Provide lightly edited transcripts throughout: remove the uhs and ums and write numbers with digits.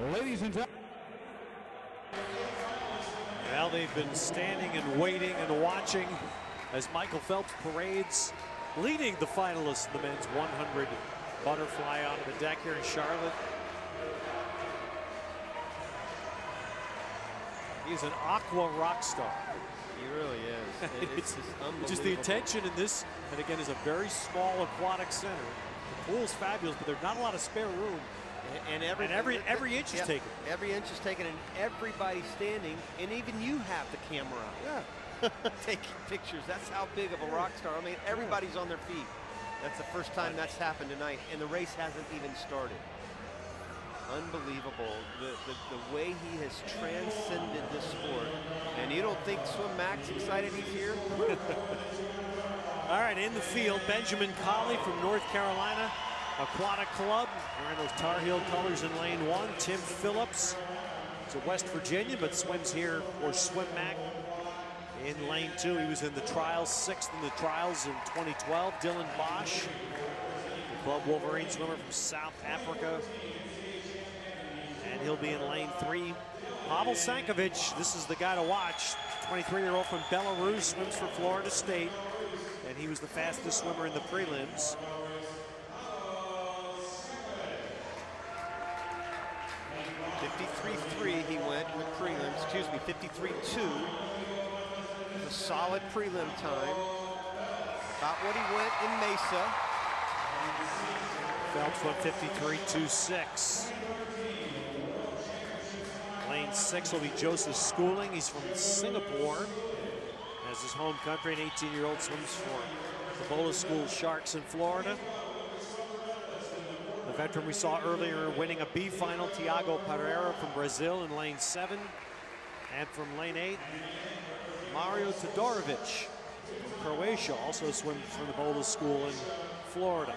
Ladies and gentlemen. Well, they've been standing and waiting and watching as Michael Phelps parades, leading the finalists in the men's 100 butterfly onto the deck here in Charlotte. He's an aqua rock star. He really is. It's just unbelievable. Just the attention in this, and again, is a very small aquatic center. The pool's fabulous, but there's not a lot of spare room. And every inch is taken. Every inch is taken, and everybody's standing, and even you have the camera. Yeah. Taking pictures. That's how big of a rock star. I mean, everybody's on their feet. That's the first time that's happened tonight, and the race hasn't even started. Unbelievable, the way he has transcended this sport. And you don't think Swim Mac's excited he's here? All right, in the field, Benjamin Colley from North Carolina Aquatic Club, wearing those Tar Heel colors in lane 1. Tim Phillips, he's a West Virginian, but swims here for Swim Mac in lane 2. He was in the trials, 6th in the trials in 2012. Dylan Bosch, the Club Wolverine swimmer from South Africa. And he'll be in lane 3. Pavel Sankovic, this is the guy to watch. 23-year-old from Belarus, swims for Florida State. And he was the fastest swimmer in the prelims. He went with prelims, excuse me, 53.2. A solid prelim time. About what he went in Mesa. Phelps went 53.26. Lane 6 will be Joseph Schooling. He's from Singapore. As his home country, an 18-year-old swims for the Bola School Sharks in Florida. The veteran we saw earlier winning a B final, Tiago Pereira from Brazil in lane 7. And from lane 8, Mario Todorovic from Croatia, also swims for the Bola School in Florida.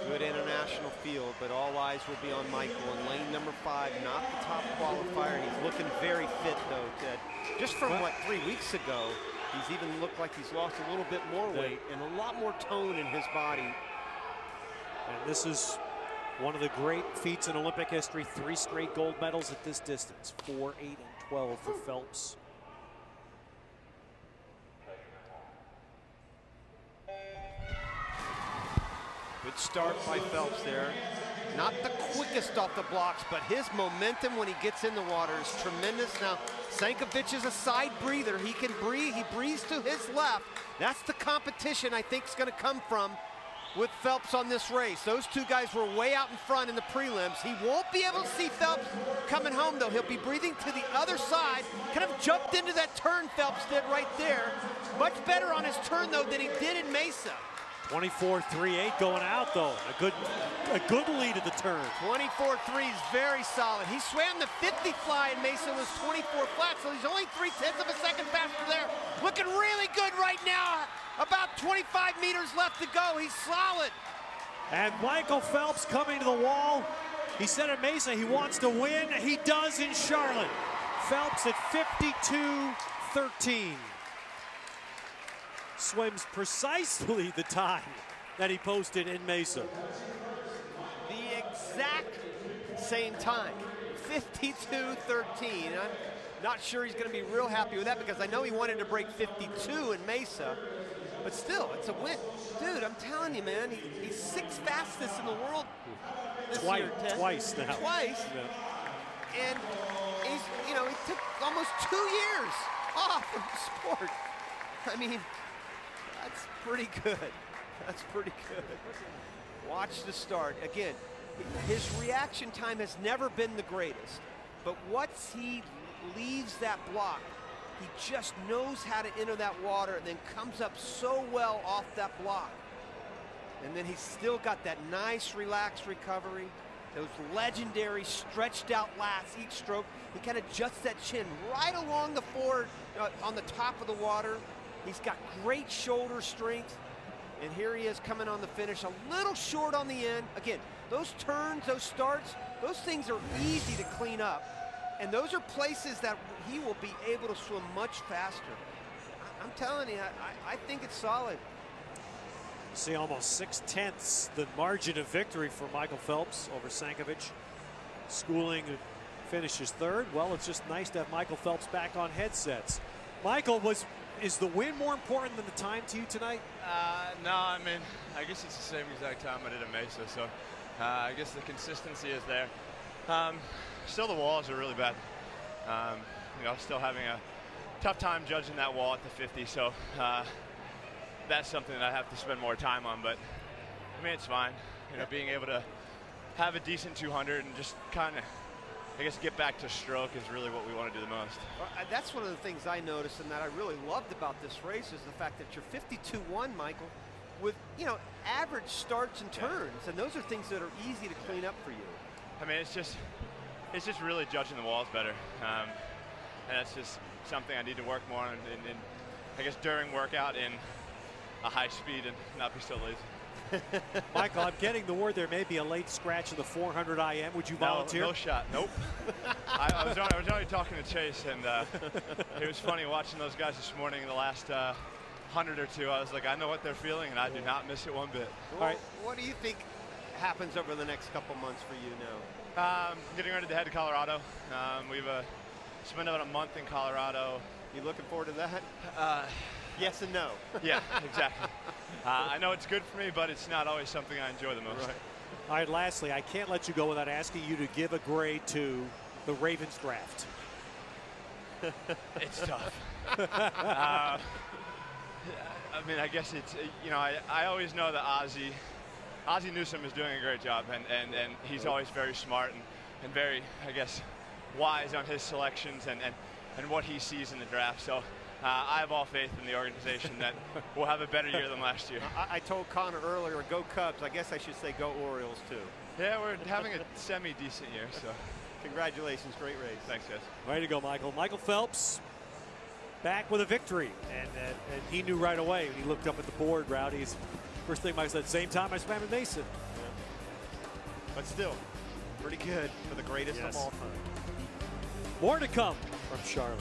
Good international field, but all eyes will be on Michael in lane number 5, not the top qualifier. He's looking very fit though, Ted. Just from what, 3 weeks ago, he's even looked like he's lost a little bit more weight and a lot more tone in his body. And this is one of the great feats in Olympic history, 3 straight gold medals at this distance, 4, 8, and 12 for Phelps. Good start by Phelps there. Not the quickest off the blocks, but his momentum when he gets in the water is tremendous. Now, Sankovic is a side breather. He can breathe. He breathes to his left. That's the competition I think is going to come from with Phelps on this race. Those two guys were way out in front in the prelims. He won't be able to see Phelps coming home though. He'll be breathing to the other side. Kind of jumped into that turn Phelps did right there. Much better on his turn though than he did in Mesa. 24.38 going out though. A good lead at the turn. 24.3 is very solid. He swam the 50 fly in Mesa, was 24 flat, so he's only 0.3 of a second faster there. Looking really good right now. About 25 meters left to go. He's solid. And Michael Phelps coming to the wall. He said at Mesa he wants to win. He does in Charlotte. Phelps at 52.13. Swims precisely the time that he posted in Mesa. The exact same time, 52.13. I'm not sure he's going to be real happy with that because I know he wanted to break 52 in Mesa, but still, it's a win. Dude, I'm telling you, man, he's 6th fastest in the world this year, Ted. Twice now. Twice. Yeah. And he's, you know, he took almost 2 years off of the sport. I mean, that's pretty good. That's pretty good. Watch the start. Again, his reaction time has never been the greatest, but once he leaves that block, he just knows how to enter that water and then comes up so well off that block. And then he's still got that nice relaxed recovery, those legendary stretched out lats each stroke. He kind of juts that chin right along the forward, on the top of the water. He's got great shoulder strength, and here he is coming on the finish, a little short on the end. Again, those turns, those starts, those things are easy to clean up, and those are places that he will be able to swim much faster. I'm telling you, I think it's solid. See almost 6/10 the margin of victory for Michael Phelps over Sankovic. Schooling finishes third. Well, it's just nice to have Michael Phelps back on headsets. Michael, is the win more important than the time to you tonight? No, I mean, I guess it's the same exact time I did at Mesa, so I guess the consistency is there. Still, the walls are really bad. You know, still having a tough time judging that wall at the 50, so that's something that I have to spend more time on, but I mean, it's fine. You know, being able to have a decent 200 and just kind of, I guess, get back to stroke is really what we want to do the most. That's one of the things I noticed and that I really loved about this race is the fact that you're 52-1, Michael, with, you know, average starts and turns, and those are things that are easy to clean up for you. I mean, it's just really judging the walls better, and that's just something I need to work more on, in I guess, during workout in a high speed and not be so lazy. Michael, I'm getting the word there may be a late scratch in the 400 IM. Would you volunteer? No shot. Nope. I was already talking to Chase, and it was funny watching those guys this morning in the last 100 or two. I was like, I know what they're feeling, and I do not miss it one bit. Well, all right. What do you think happens over the next couple months for you now? Getting ready to head to Colorado. We've spent about a month in Colorado. You looking forward to that? Yes and no. Yeah, exactly. I know it's good for me, but it's not always something I enjoy the most. Right. All right, lastly, I can't let you go without asking you to give a grade to the Ravens draft. It's tough. I mean, I guess it's, you know, I always know that Ozzie Newsome is doing a great job, and he's always very smart and very, I guess, wise on his selections and what he sees in the draft. So I have all faith in the organization that we'll have a better year than last year. I told Connor earlier, go Cubs. I guess I should say go Orioles, too. Yeah, we're having a semi-decent year, so. Congratulations, great race. Thanks, guys. Way to go, Michael. Michael Phelps back with a victory, and he knew right away when he looked up at the board, Rowdy's first thing Mike said, same time I swam in Mason. Yeah. But still, pretty good for the greatest of all time. More to come from Charlotte.